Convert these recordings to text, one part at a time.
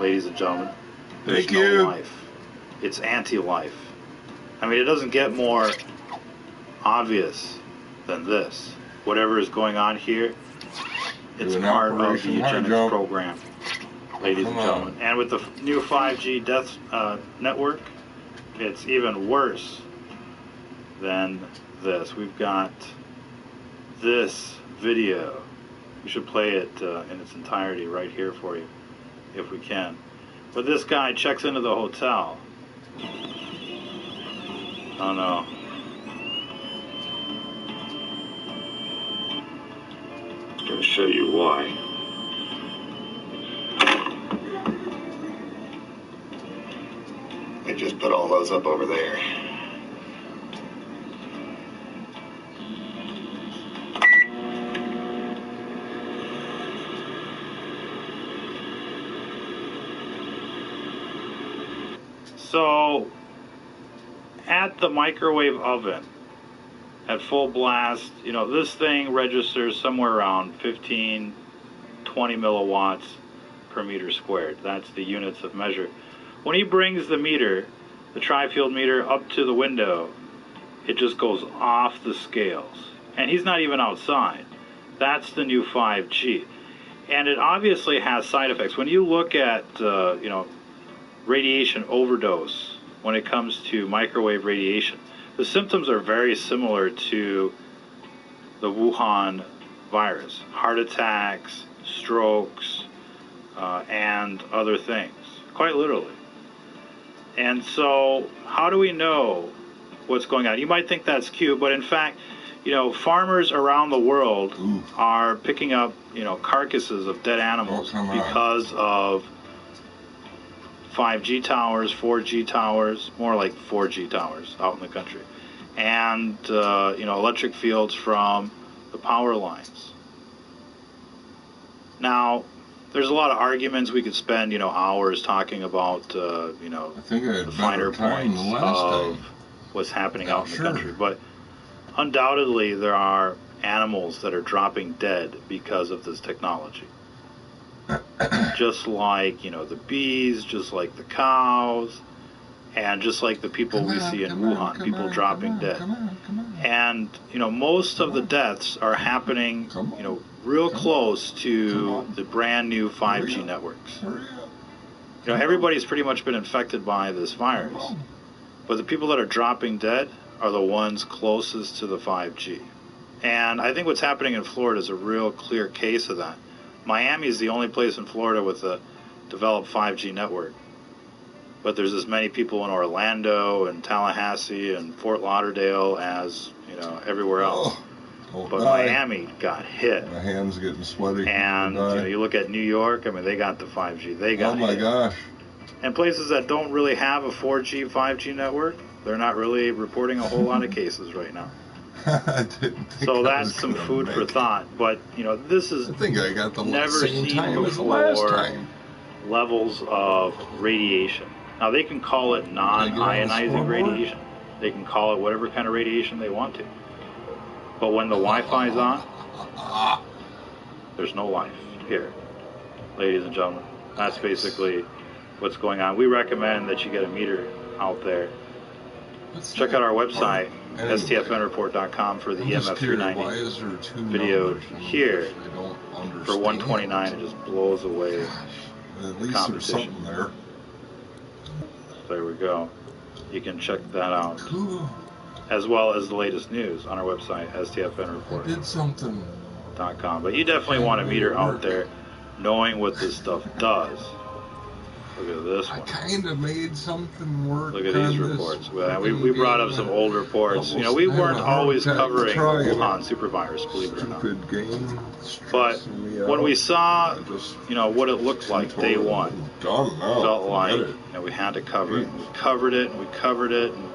ladies and gentlemen. There's Thank you. No life. It's anti-life. I mean, it doesn't get more obvious than this. Whatever is going on here, it's part of the eugenics program, ladies and gentlemen. And with the new 5G death network, it's even worse than this. We've got this video. We should play it in its entirety right here for you, if we can. But this guy checks into the hotel. Oh no. I'm going to show you why. They just put all those up over there. So, at the microwave oven, at full blast, you know, this thing registers somewhere around 15, 20 milliwatts per meter squared. That's the units of measure. When he brings the meter, the tri-field meter, up to the window, it just goes off the scales. And he's not even outside. That's the new 5G. And it obviously has side effects. When you look at, you know, radiation overdose, when it comes to microwave radiation, the symptoms are very similar to the Wuhan virus. Heart attacks, strokes, and other things, quite literally. And so, how do we know what's going on? You might think that's cute, but in fact, you know, farmers around the world are picking up, you know, carcasses of dead animals because of 5G towers, 4G towers, more like 4G towers out in the country, and you know, electric fields from the power lines. Now, there's a lot of arguments. We could spend, you know, hours talking about, you know, the finer points of what's happening out in the country. But undoubtedly, there are animals that are dropping dead because of this technology. Just like, you know, the bees, just like the cows, and just like the people we see in Wuhan, people dropping dead. And, you know, most of the deaths are happening, you know, real close to the brand new 5G networks. You know, everybody's pretty much been infected by this virus, but the people that are dropping dead are the ones closest to the 5G. And I think what's happening in Florida is a real clear case of that. Miami is the only place in Florida with a developed 5G network. But there's as many people in Orlando and Tallahassee and Fort Lauderdale as, you know, everywhere else. But Miami got hit. My hand's getting sweaty. And you know, you look at New York, I mean, they got the 5G. They got hit. Oh my gosh. And places that don't really have a 4G, 5G network, they're not really reporting a whole lot of cases right now. So that's some food for thought. But, you know, this is I got the never same seen time as the before last time. levels of radiation. Now, they can call it non-ionizing radiation. They can call it whatever kind of radiation they want to. But when the Wi-Fi's on, there's no life here, ladies and gentlemen. That's basically what's going on. We recommend that you get a meter out there. Check out our website, stfnreport.com, for the EMF 390 video here for $129. It just blows away the competition. There. There we go. You can check that out, as well as the latest news on our website, stfnreport.com. But you definitely want a meter out there, knowing what this stuff does. Look at this one. I kind of made something work. Look at these reports. We brought up some old reports. You know, we weren't always covering Wuhan supervirus, believe it or not. But when we saw, you know, what it looked like day one, felt like, you know, we had to cover it. We covered it, and we covered it. And,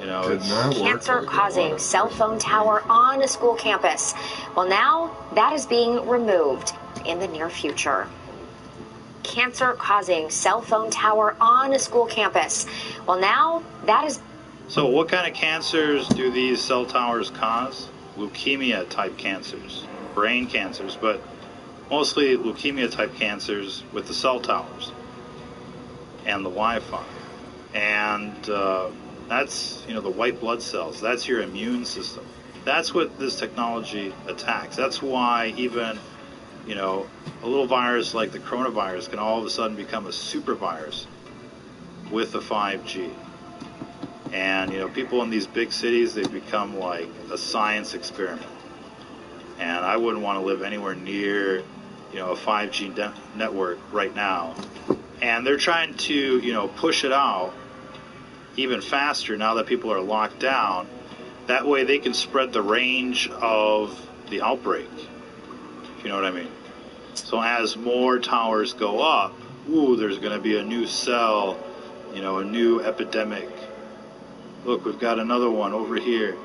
you know, it's cancer-causing cell phone tower on a school campus. Well, now that is being removed in the near future. Cancer-causing cell phone tower on a school campus. Well, now that is... So what kind of cancers do these cell towers cause? Leukemia-type cancers, brain cancers, but mostly leukemia-type cancers with the cell towers and the Wi-Fi. And that's, the white blood cells. That's your immune system. That's what this technology attacks. That's why even, a little virus like the coronavirus can all of a sudden become a super virus with the 5G. And, people in these big cities, they've become like a science experiment. And I wouldn't want to live anywhere near, a 5G network right now. And they're trying to, push it out even faster now that people are locked down. That way they can spread the range of the outbreak, if you know what I mean. So as more towers go up, there's going to be a new cell, a new epidemic. Look, we've got another one over here.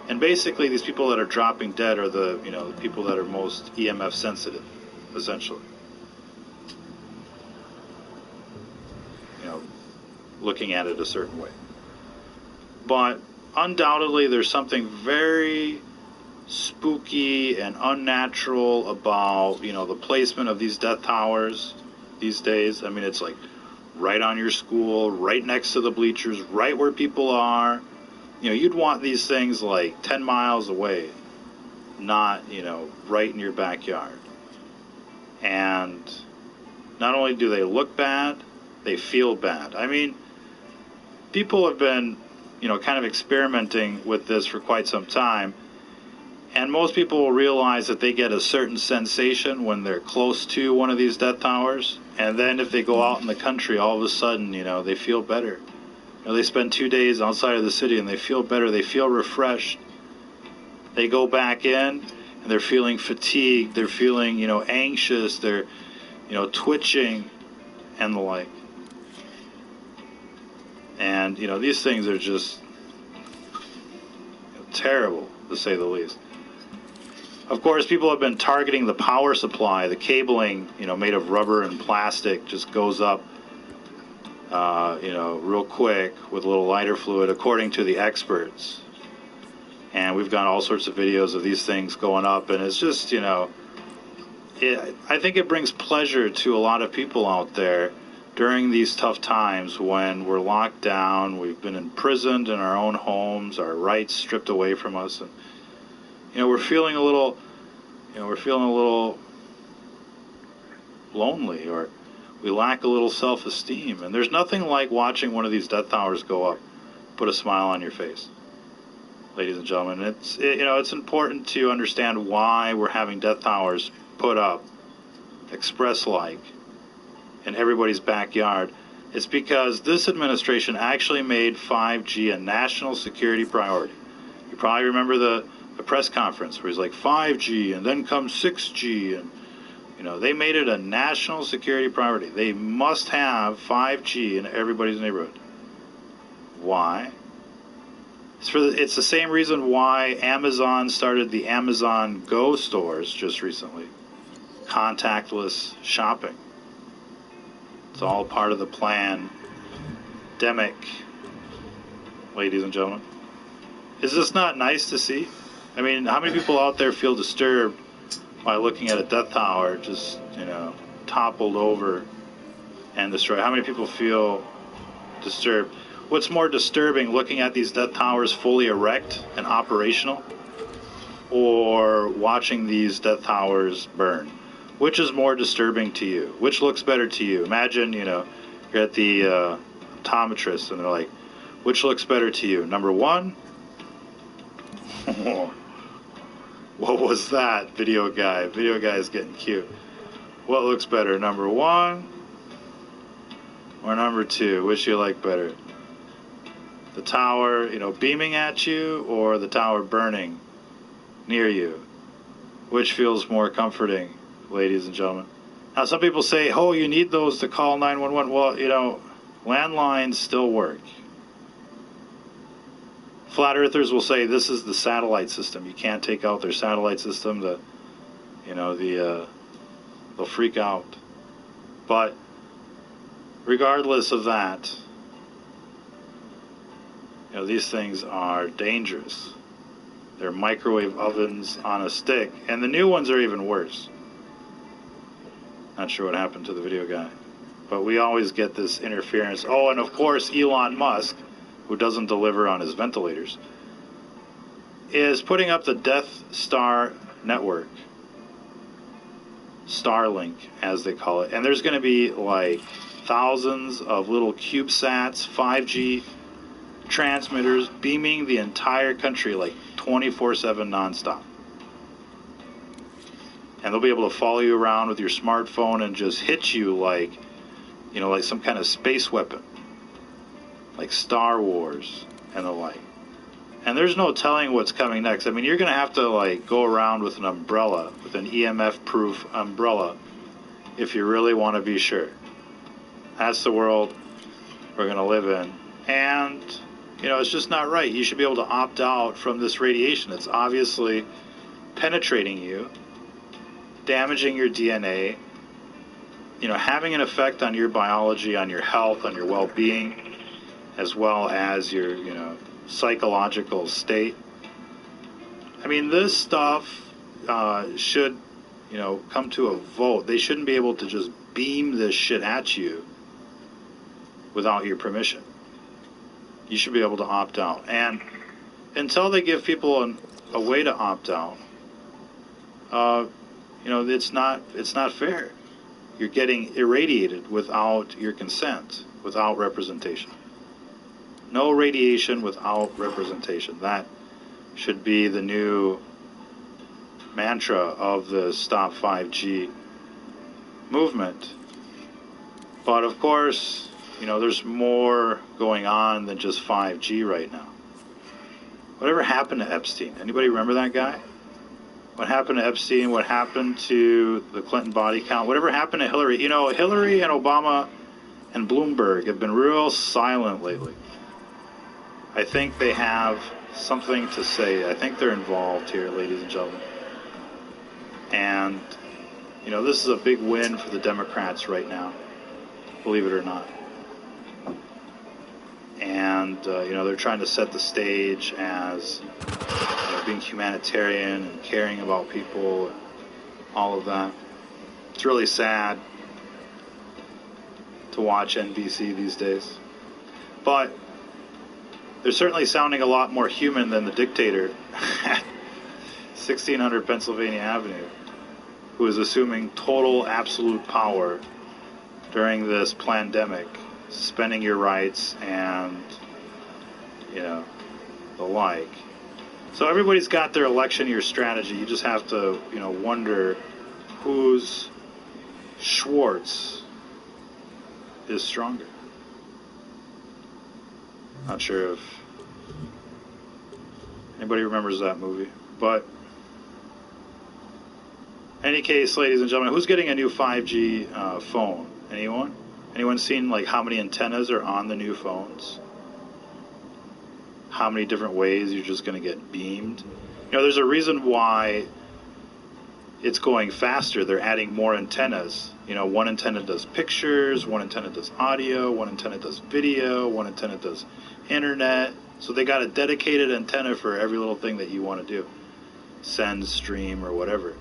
And basically these people that are dropping dead are the, the people that are most EMF sensitive, essentially. Looking at it a certain way. But undoubtedly there's something very spooky and unnatural about, the placement of these death towers these days. I mean, it's like right on your school, right next to the bleachers, right where people are. You'd want these things like 10 miles away, not, right in your backyard. And not only do they look bad, they feel bad. I mean, people have been, kind of experimenting with this for quite some time. And most people will realize that they get a certain sensation when they're close to one of these death towers. And then if they go out in the country, all of a sudden, they feel better. They spend 2 days outside of the city and they feel better. They feel refreshed. They go back in and they're feeling fatigued. They're feeling, anxious. They're, twitching and the like. And, these things are just terrible, to say the least. Of course, people have been targeting the power supply. The cabling, made of rubber and plastic just goes up, real quick with a little lighter fluid, according to the experts. And we've got all sorts of videos of these things going up, and it's just, I think it brings pleasure to a lot of people out there during these tough times when we're locked down, we've been imprisoned in our own homes, our rights stripped away from us, and we're feeling a little, lonely, or we lack a little self-esteem. And there's nothing like watching one of these death towers go up, put a smile on your face, ladies and gentlemen. It's important to understand why we're having death towers put up, express-like, in everybody's backyard. It's because this administration actually made 5G a national security priority. You probably remember the press conference where he's like 5G and then comes 6G, and they made it a national security priority. They must have 5G in everybody's neighborhood. Why? It's the same reason why Amazon started the Amazon Go stores just recently. Contactless shopping. It's all part of the plan. Demic, ladies and gentlemen. Is this not nice to see? I mean, how many people out there feel disturbed by looking at a death tower just, toppled over and destroyed? How many people feel disturbed? What's more disturbing, looking at these death towers fully erect and operational, or watching these death towers burn? Which is more disturbing to you? Which looks better to you? Imagine, you're at the optometrist and they're like, which looks better to you? Number one? What was that? Video guy is getting cute. What looks better, number one or number two? Which do you like better? The tower, beaming at you, or the tower burning near you? Which feels more comforting, ladies and gentlemen? Now, some people say, oh, you need those to call 911. Well, landlines still work. Flat earthers will say this is the satellite system. You can't take out their satellite system. They'll freak out. But regardless of that, these things are dangerous. They're microwave ovens on a stick, and the new ones are even worse. Not sure what happened to the video guy. But we always get this interference. Oh, and of course, Elon Musk, who doesn't deliver on his ventilators, is putting up the Death Star network. Starlink, as they call it. And there's going to be like thousands of little CubeSats, 5G transmitters beaming the entire country like 24/7 nonstop. And they'll be able to follow you around with your smartphone and just hit you like, you know, like some kind of space weapon, like Star Wars and the like. And there's no telling what's coming next. I mean, you're going to have to like go around with an umbrella, with an EMF-proof umbrella, if you really want to be sure. That's the world we're going to live in. And, you know, it's just not right. You should be able to opt out from this radiation. It's obviously penetrating you, damaging your DNA, you know, having an effect on your biology, on your health, on your well-being, as well as your, you know, psychological state. I mean, this stuff should, you know, come to a vote. They shouldn't be able to just beam this shit at you without your permission. You should be able to opt out. And until they give people a way to opt out, you know, it's not fair. You're getting irradiated without your consent, without representation. No radiation without representation. That should be the new mantra of the Stop 5G movement. But of course, you know, there's more going on than just 5G right now. Whatever happened to Epstein? Anybody remember that guy? What happened to Epstein? What happened to the Clinton body count? Whatever happened to Hillary? You know, Hillary and Obama and Bloomberg have been real silent lately. I think they have something to say. I think they're involved here, ladies and gentlemen. And, you know, this is a big win for the Democrats right now, believe it or not. And, you know, they're trying to set the stage as, you know, being humanitarian and caring about people and all of that. It's really sad to watch NBC these days. But they're certainly sounding a lot more human than the dictator at 1600 Pennsylvania Avenue, who is assuming total absolute power during this pandemic, suspending your rights and, you know, the like. So everybody's got their election year strategy. You just have to, you know, wonder whose Schwartz is stronger. Not sure if anybody remembers that movie. But in any case, ladies and gentlemen, who's getting a new 5G phone? Anyone? Anyone seen like how many antennas are on the new phones? How many different ways you're just going to get beamed? You know, there's a reason why it's going faster. They're adding more antennas. You know, one antenna does pictures, one antenna does audio, one antenna does video, one antenna does internet. So they got a dedicated antenna for every little thing that you want to do. Send, stream, or whatever.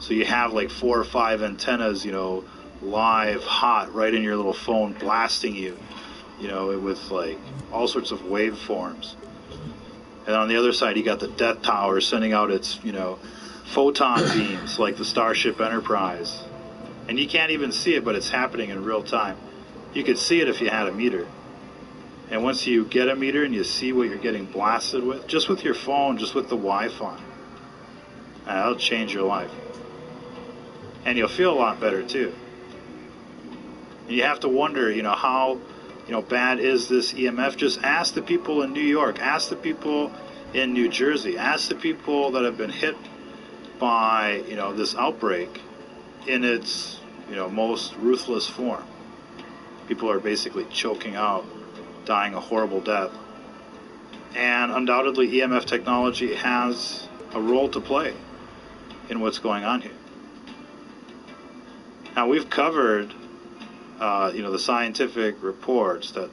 So you have like 4 or 5 antennas, you know, live, hot, right in your little phone, blasting you, you know, with like all sorts of waveforms. And on the other side, you got the Death Tower sending out its, you know, photon beams like the Starship Enterprise. And you can't even see it, but it's happening in real time. You could see it if you had a meter. And once you get a meter and you see what you're getting blasted with, just with your phone, just with the Wi-Fi, that'll change your life. And you'll feel a lot better too. And you have to wonder, you know, how, you know, bad is this EMF? Just ask the people in New York, ask the people in New Jersey, ask the people that have been hit by, you know, this outbreak in its, you know, most ruthless form. People are basically choking out, dying a horrible death. And undoubtedly EMF technology has a role to play in what's going on here. Now, we've covered, you know, the scientific reports that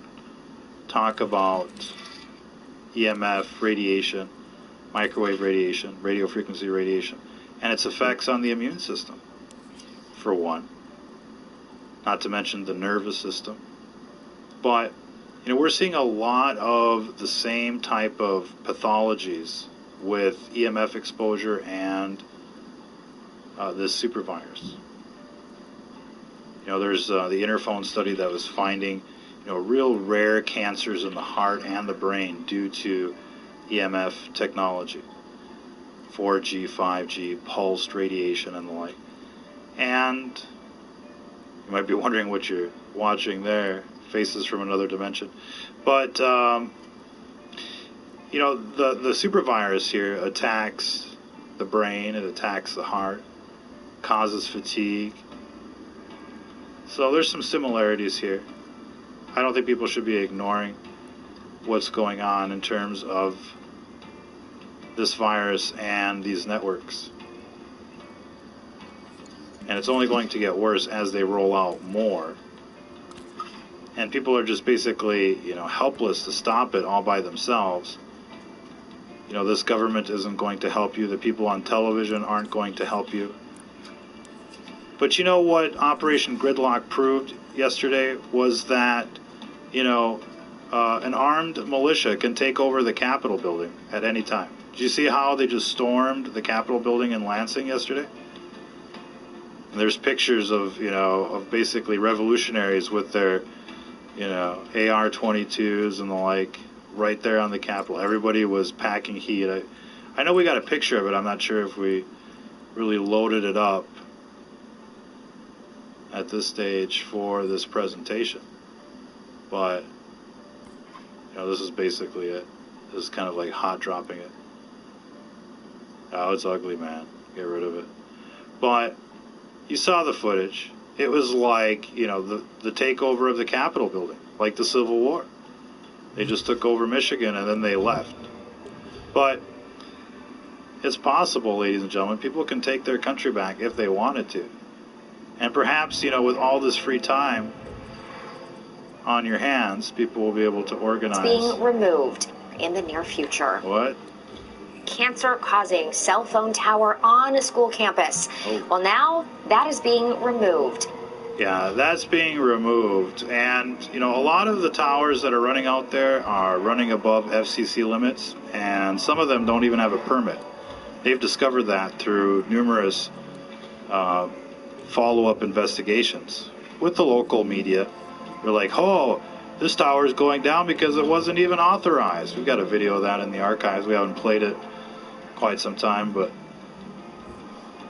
talk about EMF radiation, microwave radiation, radio frequency radiation, and its effects on the immune system, for one. not to mention the nervous system. But, we're seeing a lot of the same type of pathologies with EMF exposure and this super virus. There's the Interphone study that was finding, real rare cancers in the heart and the brain due to EMF technology, 4G, 5G, pulsed radiation, and the like. And you might be wondering what you're watching there, faces from another dimension. But, the super virus here attacks the brain, it attacks the heart, causes fatigue. So there's some similarities here. I don't think people should be ignoring what's going on in terms of this virus and these networks. And it's only going to get worse as they roll out more. And people are just basically, helpless to stop it all by themselves. This government isn't going to help you. The people on television aren't going to help you. But you know what Operation Gridlock proved yesterday was that, an armed militia can take over the Capitol building at any time. Did you see how they just stormed the Capitol building in Lansing yesterday? And there's pictures of, of basically revolutionaries with their, AR-22s and the like right there on the Capitol. Everybody was packing heat. I know we got a picture of it. I'm not sure if we really loaded it up at this stage for this presentation, but this is basically it. This is kind of like hot dropping it. Oh, it's ugly, man. Get rid of it. But you saw the footage. It was like, the takeover of the Capitol building, like the Civil War. They just took over Michigan and then they left. But it's possible, ladies and gentlemen, people can take their country back if they wanted to. And perhaps, with all this free time on your hands, people will be able to organize. It's being removed in the near future. What? Cancer-causing cell phone tower on a school campus. Oh. Well, now that is being removed. Yeah, that's being removed. And, a lot of the towers that are running out there are running above FCC limits, and some of them don't even have a permit. They've discovered that through numerous follow-up investigations with the local media. They're like, oh, this tower is going down because it wasn't even authorized. We've got a video of that in the archives. We haven't played it quite some time, but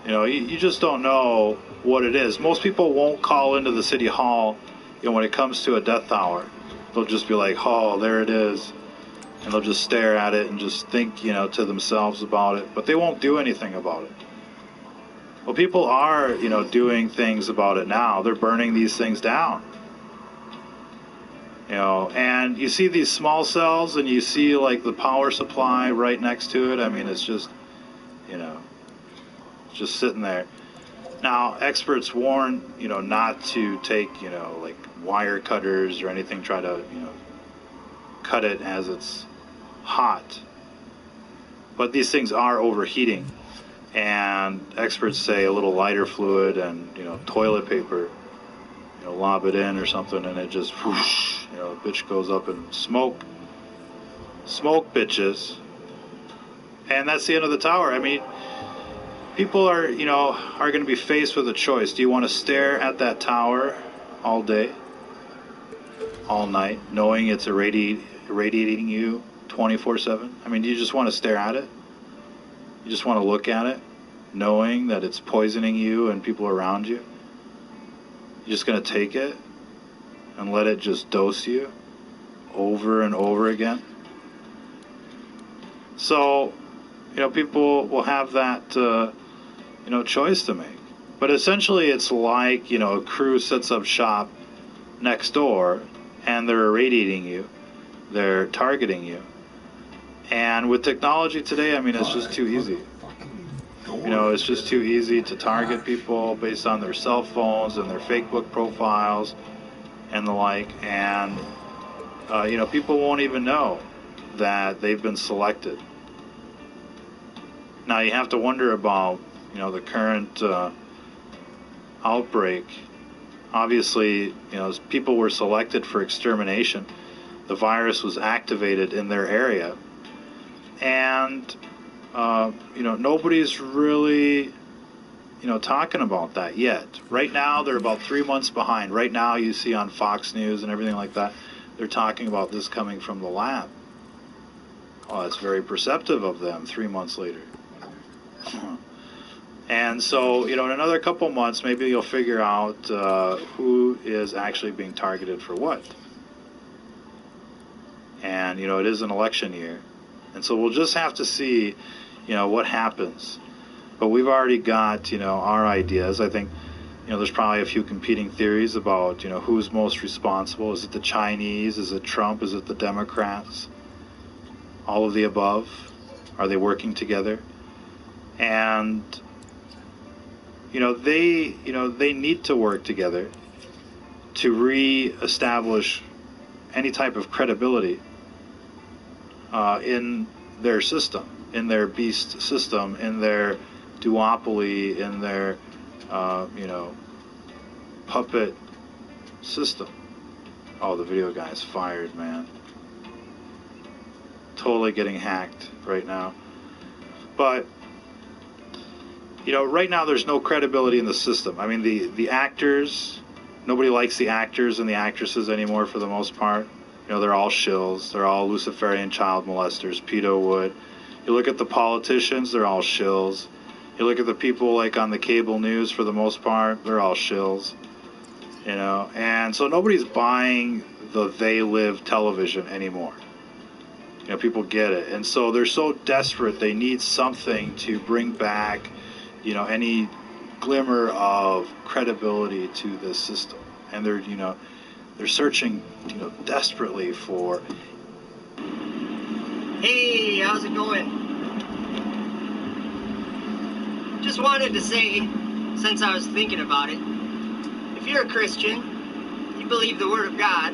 you just don't know what it is. Most people won't call into the city hall when it comes to a death tower. They'll just be like, oh, there it is, and they'll just stare at it and just think to themselves about it, but they won't do anything about it. Well, people are doing things about it now. They're burning these things down. And you see these small cells and you see like the power supply right next to it. I mean, it's just, just sitting there. Now, experts warn, not to take, like wire cutters or anything, try to, cut it as it's hot. But these things are overheating. And experts say a little lighter fluid and, toilet paper, lob it in or something, and it just whoosh, the bitch goes up in smoke. Smoke, bitches. And that's the end of the tower. I mean, people are, are going to be faced with a choice. Do you want to stare at that tower all day, all night, knowing it's irradiating you 24/7? I mean, do you just want to stare at it? You just want to look at it, knowing that it's poisoning you and people around you? You're just going to take it and let it just dose you over and over again? So, people will have that, choice to make. But essentially, it's like, a crew sets up shop next door and they're irradiating you. They're targeting you. And with technology today, I mean, it's just too easy. It's just too easy to target people based on their cell phones and their Facebook profiles and the like. And, people won't even know that they've been selected. Now, you have to wonder about, the current outbreak obviously, as people were selected for extermination, the virus was activated in their area. And, nobody's really, talking about that yet. Right now, they're about 3 months behind. Right now, you see on Fox News and everything like that, they're talking about this coming from the lab. Oh, that's very perceptive of them 3 months later. And so, in another couple months, maybe you'll figure out who is actually being targeted for what. And, it is an election year. And so we'll just have to see, what happens. But we've already got, our ideas. I think, there's probably a few competing theories about, who's most responsible. Is it the Chinese? Is it Trump? Is it the Democrats? All of the above? Are they working together? And, they need to work together to re-establish any type of credibility in their system, in their beast system, in their duopoly, in their, puppet system. Oh, the video guy's fired, man. Totally getting hacked right now. But, right now there's no credibility in the system. I mean, the actors, nobody likes the actors and the actresses anymore for the most part. They're all shills. They're all Luciferian child molesters, pedo wood. You look at the politicians, they're all shills. You look at the people like on the cable news for the most part, they're all shills. And so nobody's buying the They Live television anymore. People get it. And so they're so desperate, they need something to bring back, any glimmer of credibility to this system. And they're searching, desperately for. Hey, how's it going? Just wanted to say, since I was thinking about it, if you're a Christian, you believe the Word of God,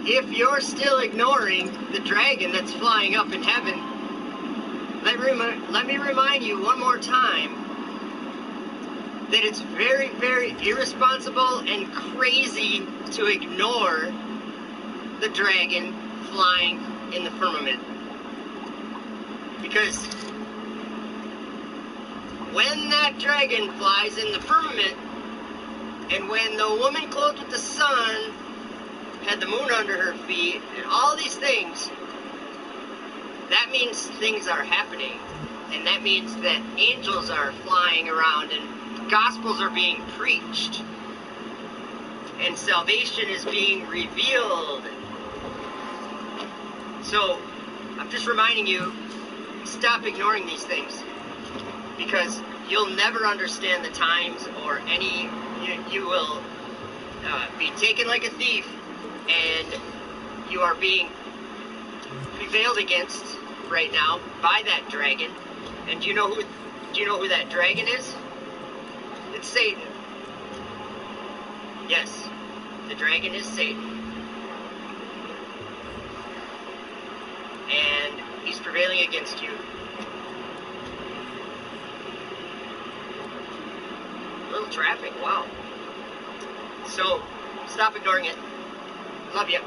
if you're still ignoring the dragon that's flying up in heaven, let me remind you one more time that it's very, very irresponsible and crazy to ignore the dragon flying in the firmament. Because when that dragon flies in the firmament, and when the woman clothed with the sun had the moon under her feet, and all these things, that means things are happening. And that means that angels are flying around and gospels are being preached. And salvation is being revealed. So, I'm just reminding you, stop ignoring these things. Because you'll never understand the times or any, you will be taken like a thief, and you are being prevailed against right now by that dragon. And do you know who that dragon is? It's Satan. Yes, the dragon is Satan. And he's prevailing against you. Little traffic, wow. So, stop ignoring it. Love you.